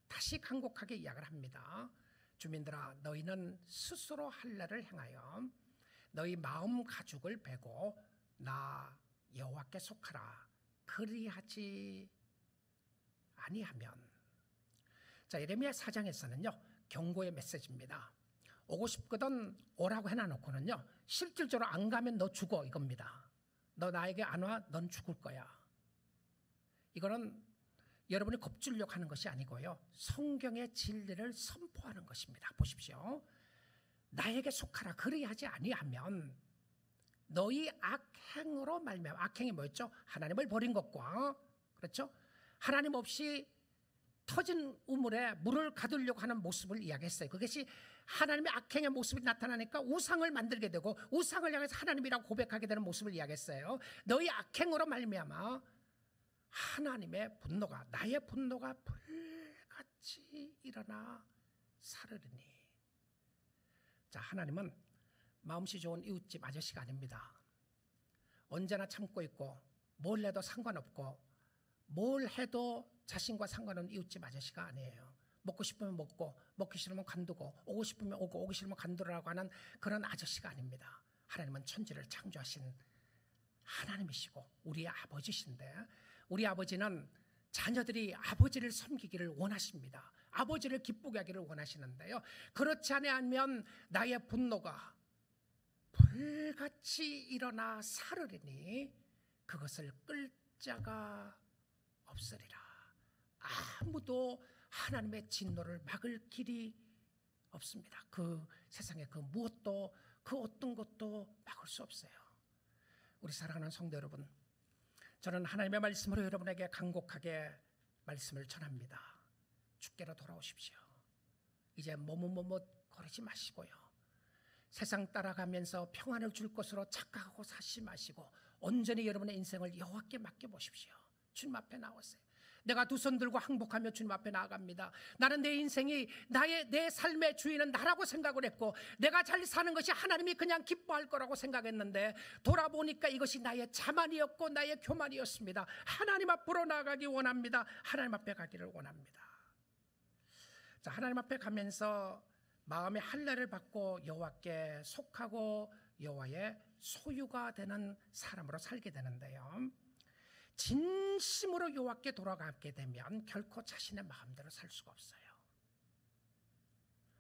다시 간곡하게 이야기를 합니다. 주민들아, 너희는 스스로 할례를 행하여 너희 마음 가죽을 베고 나 여호와께 속하라. 그리하지 아니하면. 자, 예레미야 4장에서는요 경고의 메시지입니다. 오고 싶거든 오라고 해놔놓고는요 실질적으로 안 가면 너 죽어 이겁니다. 너 나에게 안 와, 넌 죽을 거야. 이거는 여러분이 겁주려고 하는 것이 아니고요 성경의 진리를 선포하는 것입니다. 보십시오. 나에게 속하라. 그리하지 아니하면 너희 악행으로 말미암아. 악행이 뭐였죠? 하나님을 버린 것과, 그렇죠? 하나님 없이 터진 우물에 물을 가두려고 하는 모습을 이야기했어요. 그것이 하나님의 악행의 모습이 나타나니까 우상을 만들게 되고 우상을 향해서 하나님이라고 고백하게 되는 모습을 이야기했어요. 너희 악행으로 말미암아 하나님의 분노가, 나의 분노가 불같이 일어나 사르르니. 자, 하나님은 마음씨 좋은 이웃집 아저씨가 아닙니다. 언제나 참고 있고 뭘 해도 상관없고 뭘 해도 자신과 상관없는 이웃집 아저씨가 아니에요. 먹고 싶으면 먹고 먹기 싫으면 간두고 오고 싶으면 오고 오기 싫으면 간두라고 하는 그런 아저씨가 아닙니다. 하나님은 천지를 창조하신 하나님이시고 우리의 아버지신데 우리 아버지는 자녀들이 아버지를 섬기기를 원하십니다. 아버지를 기쁘게 하기를 원하시는데요. 그렇지 아니하면 나의 분노가 불같이 일어나 사르리니 그것을 끌 자가 없으리라. 아무도 하나님의 진노를 막을 길이 없습니다. 그 세상에 그 무엇도, 그 어떤 것도 막을 수 없어요. 우리 사랑하는 성도 여러분, 저는 하나님의 말씀으로 여러분에게 간곡하게 말씀을 전합니다. 주께로 돌아오십시오. 이제 머뭇머뭇 거리지 마시고요, 세상 따라가면서 평안을 줄 것으로 착각하고 사시 마시고 온전히 여러분의 인생을 여호와께 맡겨보십시오. 주님 앞에 나오세요. 내가 두 손 들고 항복하며 주님 앞에 나아갑니다. 나는 내 인생이 내 삶의 주인은 나라고 생각을 했고, 내가 잘 사는 것이 하나님이 그냥 기뻐할 거라고 생각했는데, 돌아보니까 이것이 나의 자만이었고 나의 교만이었습니다. 하나님 앞으로 나아가기 원합니다. 하나님 앞에 가기를 원합니다. 자, 하나님 앞에 가면서 마음의 할례를 받고 여호와께 속하고 여호와의 소유가 되는 사람으로 살게 되는데요, 진심으로 여호와께 돌아가게 되면 결코 자신의 마음대로 살 수가 없어요.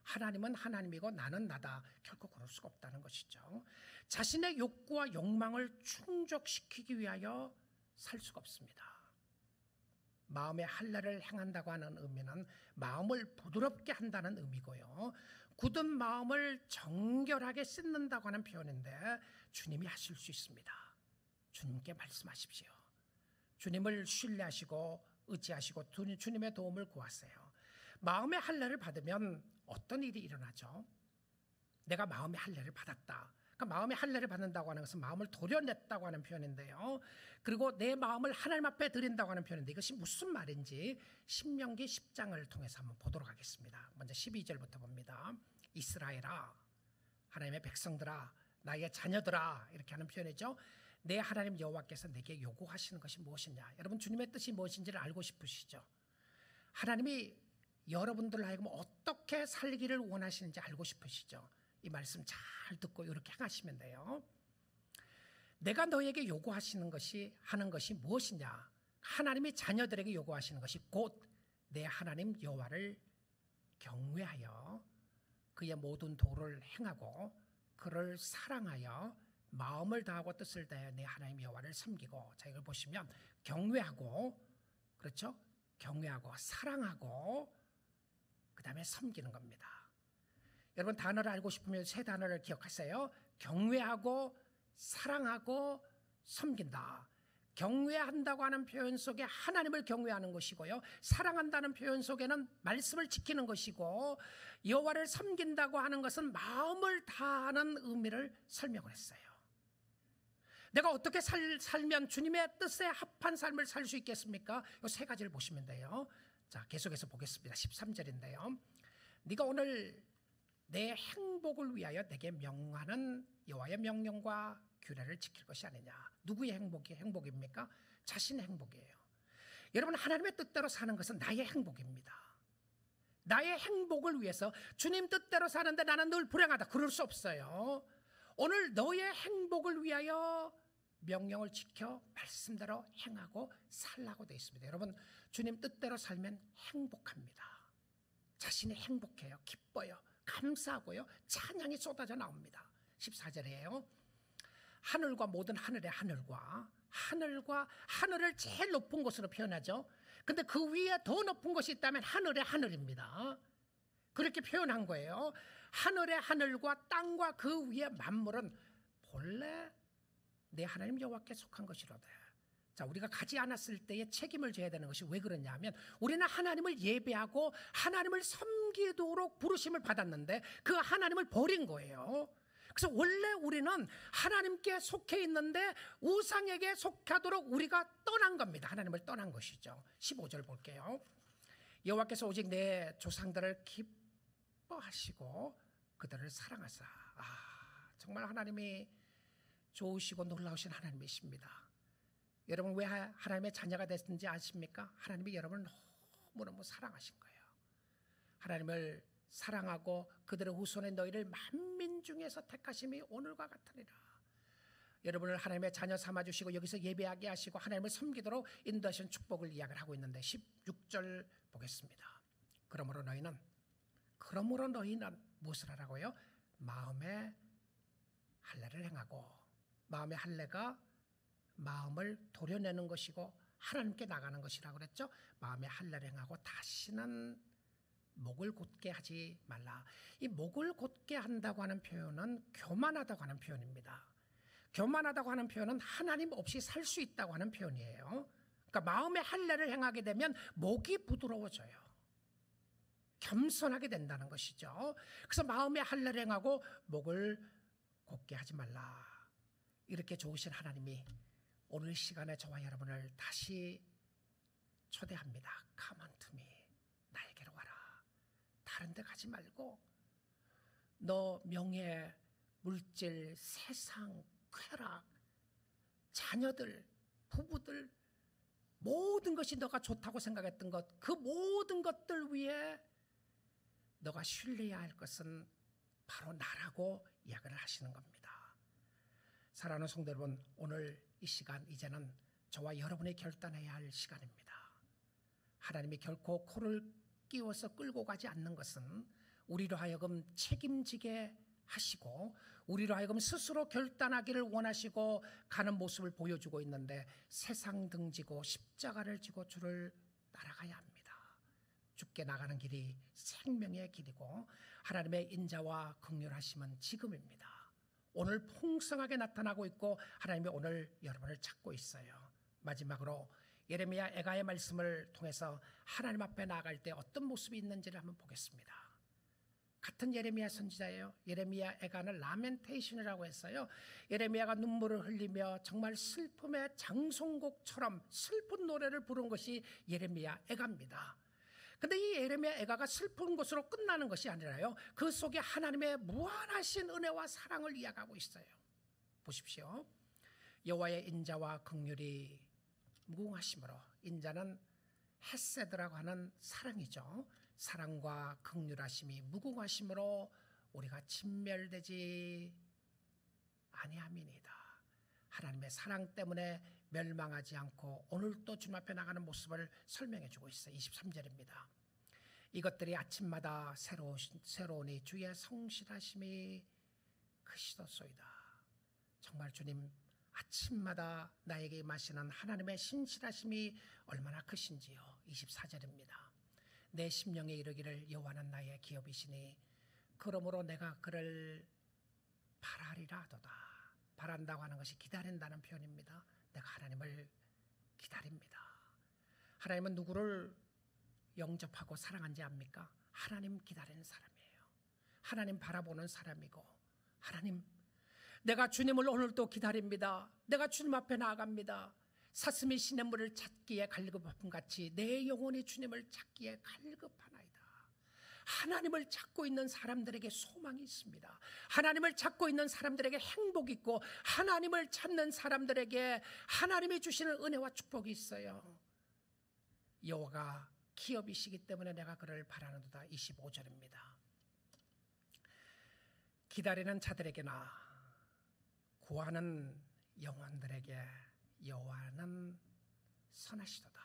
하나님은 하나님이고 나는 나다, 결코 그럴 수가 없다는 것이죠. 자신의 욕구와 욕망을 충족시키기 위하여 살 수가 없습니다. 마음의 할례를 행한다고 하는 의미는 마음을 부드럽게 한다는 의미고요, 굳은 마음을 정결하게 씻는다고 하는 표현인데, 주님이 하실 수 있습니다. 주님께 말씀하십시오. 주님을 신뢰하시고 의지하시고 주님의 도움을 구하세요. 마음의 할례를 받으면 어떤 일이 일어나죠? 내가 마음의 할례를 받았다. 그러니까 마음의 할례를 받는다고 하는 것은 마음을 도려냈다고 하는 표현인데요, 그리고 내 마음을 하나님 앞에 드린다고 하는 표현인데, 이것이 무슨 말인지 신명기 10장을 통해서 한번 보도록 하겠습니다. 먼저 12절부터 봅니다. 이스라엘아, 하나님의 백성들아, 나의 자녀들아, 이렇게 하는 표현이죠. 내 하나님 여호와께서 내게 요구하시는 것이 무엇이냐? 여러분, 주님의 뜻이 무엇인지를 알고 싶으시죠? 하나님이 여러분들로 하여금 어떻게 살기를 원하시는지 알고 싶으시죠? 이 말씀 잘 듣고 이렇게 행하시면 돼요. 내가 너에게 요구하시는 것이, 하는 것이 무엇이냐? 하나님이 자녀들에게 요구하시는 것이 곧 내 하나님 여호와를 경외하여 그의 모든 도를 행하고 그를 사랑하여 마음을 다하고 뜻을 다하여 내 하나님 여호와를 섬기고. 자, 이걸 보시면 경외하고, 그렇죠? 경외하고 사랑하고 그 다음에 섬기는 겁니다. 여러분, 단어를 알고 싶으면 세 단어를 기억하세요. 경외하고 사랑하고 섬긴다. 경외한다고 하는 표현 속에 하나님을 경외하는 것이고요, 사랑한다는 표현 속에는 말씀을 지키는 것이고, 여호와를 섬긴다고 하는 것은 마음을 다하는 의미를 설명을 했어요. 내가 어떻게 살면 주님의 뜻에 합한 삶을 살 수 있겠습니까? 이 세 가지를 보시면 돼요. 자, 계속해서 보겠습니다. 13절인데요. 네가 오늘 내 행복을 위하여 내게 명하는 여호와의 명령과 규례를 지킬 것이 아니냐. 누구의 행복입니까? 자신의 행복이에요. 여러분, 하나님의 뜻대로 사는 것은 나의 행복입니다. 나의 행복을 위해서 주님 뜻대로 사는데 나는 늘 불행하다, 그럴 수 없어요. 오늘 너의 행복을 위하여 명령을 지켜 말씀대로 행하고 살라고 되어 있습니다. 여러분, 주님 뜻대로 살면 행복합니다. 자신이 행복해요. 기뻐요. 감사하고요. 찬양이 쏟아져 나옵니다. 14절이에요. 하늘과 모든 하늘의 하늘과 하늘을 제일 높은 곳으로 표현하죠. 근데 그 위에 더 높은 곳이 있다면 하늘의 하늘입니다. 그렇게 표현한 거예요. 하늘의 하늘과 땅과 그 위에 만물은 본래 내 하나님 여호와께 속한 것이로다. 자, 우리가 가지 않았을 때에 책임을 져야 되는 것이 왜 그러냐면, 우리는 하나님을 예배하고 하나님을 섬기도록 부르심을 받았는데 그 하나님을 버린 거예요. 그래서 원래 우리는 하나님께 속해 있는데 우상에게 속하도록 우리가 떠난 겁니다. 하나님을 떠난 것이죠. 15절 볼게요. 여호와께서 오직 내 조상들을 기뻐하시고 그들을 사랑하사. 정말 하나님이 좋으시고 놀라우신 하나님이십니다. 여러분, 왜 하나님의 자녀가 됐는지 아십니까? 하나님이 여러분을 너무너무 사랑하신 거예요. 하나님을 사랑하고 그들의 후손의 너희를 만민 중에서 택하심이 오늘과 같으니라. 여러분을 하나님의 자녀 삼아주시고 여기서 예배하게 하시고 하나님을 섬기도록 인도하신 축복을 이야기를 하고 있는데, 16절 보겠습니다. 그러므로 너희는 무엇을 하라고요? 마음의 할례를 행하고, 마음의 할례가 마음을 도려내는 것이고 하나님께 나가는 것이라고 그랬죠. 마음의 할례를 행하고 다시는 목을 곧게 하지 말라. 이 목을 곧게 한다고 하는 표현은 교만하다고 하는 표현입니다. 교만하다고 하는 표현은 하나님 없이 살 수 있다고 하는 표현이에요. 그러니까 마음의 할례를 행하게 되면 목이 부드러워져요. 겸손하게 된다는 것이죠. 그래서 마음의 할례를 행하고 목을 곧게 하지 말라. 이렇게 좋으신 하나님이 오늘 시간에 저와 여러분을 다시 초대합니다. Come unto me. 나에게로 와라. 다른 데 가지 말고 너 명예, 물질, 세상, 쾌락, 자녀들, 부부들, 모든 것이 너가 좋다고 생각했던 것, 그 모든 것들 위에 너가 신뢰해야 할 것은 바로 나라고 이야기를 하시는 겁니다. 사랑하는 성도 여러분, 오늘 이 시간 이제는 저와 여러분이 결단해야 할 시간입니다. 하나님이 결코 코를 끼워서 끌고 가지 않는 것은 우리로 하여금 책임지게 하시고 우리로 하여금 스스로 결단하기를 원하시고 가는 모습을 보여주고 있는데, 세상 등지고 십자가를 지고 주를 따라가야 합니다. 죽게 나가는 길이 생명의 길이고 하나님의 인자와 긍휼하심은 지금입니다. 오늘 풍성하게 나타나고 있고 하나님이 오늘 여러분을 찾고 있어요. 마지막으로 예레미야 애가의 말씀을 통해서 하나님 앞에 나아갈 때 어떤 모습이 있는지를 한번 보겠습니다. 같은 예레미야 선지자예요. 예레미야 애가는 라멘테이션이라고 했어요. 예레미야가 눈물을 흘리며 정말 슬픔의 장송곡처럼 슬픈 노래를 부른 것이 예레미야 애가입니다. 근데 이 예레미야 애가가 슬픈 것으로 끝나는 것이 아니라요, 그 속에 하나님의 무한하신 은혜와 사랑을 이야기하고 있어요. 보십시오. 여호와의 인자와 긍휼이 무궁하심으로, 인자는 헤세드라고 하는 사랑이죠. 사랑과 긍휼하심이 무궁하심으로 우리가 진멸되지 아니함이니이다. 하나님의 사랑 때문에 멸망하지 않고 오늘도 주님 앞에 나가는 모습을 설명해 주고 있어요. 23절입니다. 이것들이 아침마다 새로우니 주의 성실하심이 크시도소이다. 정말 주님, 아침마다 나에게 임하시는 하나님의 신실하심이 얼마나 크신지요. 24절입니다. 내 심령에 이르기를 여호와는 나의 기업이시니 그러므로 내가 그를 바라리라 하도다. 바란다고 하는 것이 기다린다는 표현입니다. 내가 하나님을 기다립니다. 하나님은 누구를 영접하고 사랑한지 압니까? 하나님 기다리는 사람이에요. 하나님 바라보는 사람이고, 하나님, 내가 주님을 오늘도 기다립니다. 내가 주님 앞에 나아갑니다. 사슴이 시냇물을 찾기에 갈급함 같이 내 영혼이 주님을 찾기에 갈급하나이다. 하나님을 찾고 있는 사람들에게 소망이 있습니다. 하나님을 찾고 있는 사람들에게 행복이 있고, 하나님을 찾는 사람들에게 하나님이 주시는 은혜와 축복이 있어요. 여호와가 기업이시기 때문에 내가 그를 바라는도다. 25절입니다. 기다리는 자들에게나 구하는 영혼들에게 여호와는 선하시도다.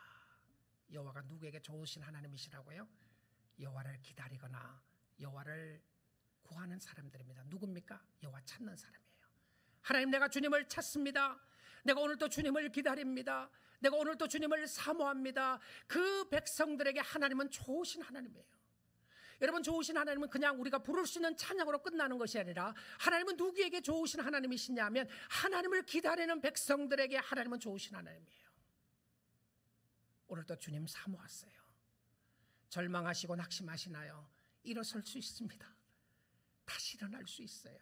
여호와가 누구에게 좋으신 하나님이시라고요? 여호와를 기다리거나 여호와를 구하는 사람들입니다. 누굽니까? 여호와 찾는 사람이에요. 하나님, 내가 주님을 찾습니다. 내가 오늘도 주님을 기다립니다. 내가 오늘도 주님을 사모합니다. 그 백성들에게 하나님은 좋으신 하나님이에요. 여러분, 좋으신 하나님은 그냥 우리가 부를 수 있는 찬양으로 끝나는 것이 아니라, 하나님은 누구에게 좋으신 하나님이시냐 하면 하나님을 기다리는 백성들에게 하나님은 좋으신 하나님이에요. 오늘도 주님 사모하세요. 절망하시고 낙심하시나요? 일어설 수 있습니다. 다시 일어날 수 있어요.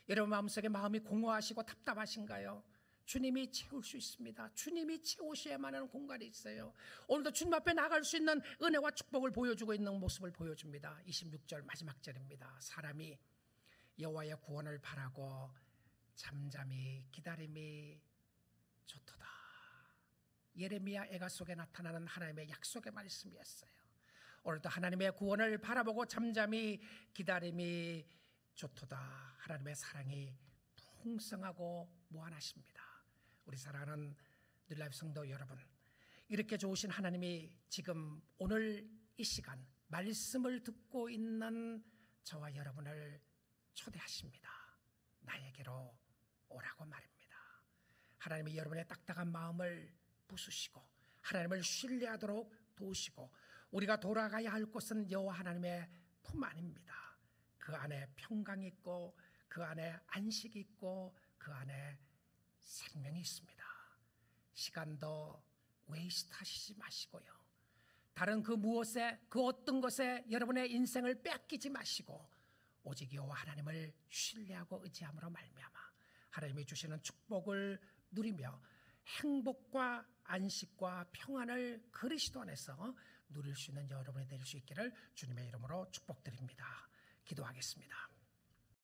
여러분 마음속에 마음이 공허하시고 답답하신가요? 주님이 채울 수 있습니다. 주님이 채우셔야만 하는 공간이 있어요. 오늘도 주님 앞에 나갈 수 있는 은혜와 축복을 보여주고 있는 모습을 보여줍니다. 26절 마지막 절입니다. 사람이 여호와의 구원을 바라고 잠잠히 기다림이 좋도다. 예레미야 애가 속에 나타나는 하나님의 약속의 말씀이었어요. 오늘도 하나님의 구원을 바라보고 잠잠히 기다림이 좋도다. 하나님의 사랑이 풍성하고 무한하십니다. 우리 사랑하는 뉴라이프 성도 여러분, 이렇게 좋으신 하나님이 지금 오늘 이 시간 말씀을 듣고 있는 저와 여러분을 초대하십니다. 나에게로 오라고 말입니다. 하나님이 여러분의 딱딱한 마음을 부수시고 하나님을 신뢰하도록 도우시고 우리가 돌아가야 할 곳은 여호와 하나님의 품 안입니다. 그 안에 평강이 있고 그 안에 안식이 있고 그 안에 생명이 있습니다. 시간도 웨이스트 하시지 마시고요. 다른 그 무엇에 그 어떤 것에 여러분의 인생을 뺏기지 마시고 오직 여호와 하나님을 신뢰하고 의지함으로 말미암아 하나님이 주시는 축복을 누리며 행복과 안식과 평안을 그리스도 안에서 누릴 수 있는 여러분이 될 수 있기를 주님의 이름으로 축복드립니다. 기도하겠습니다.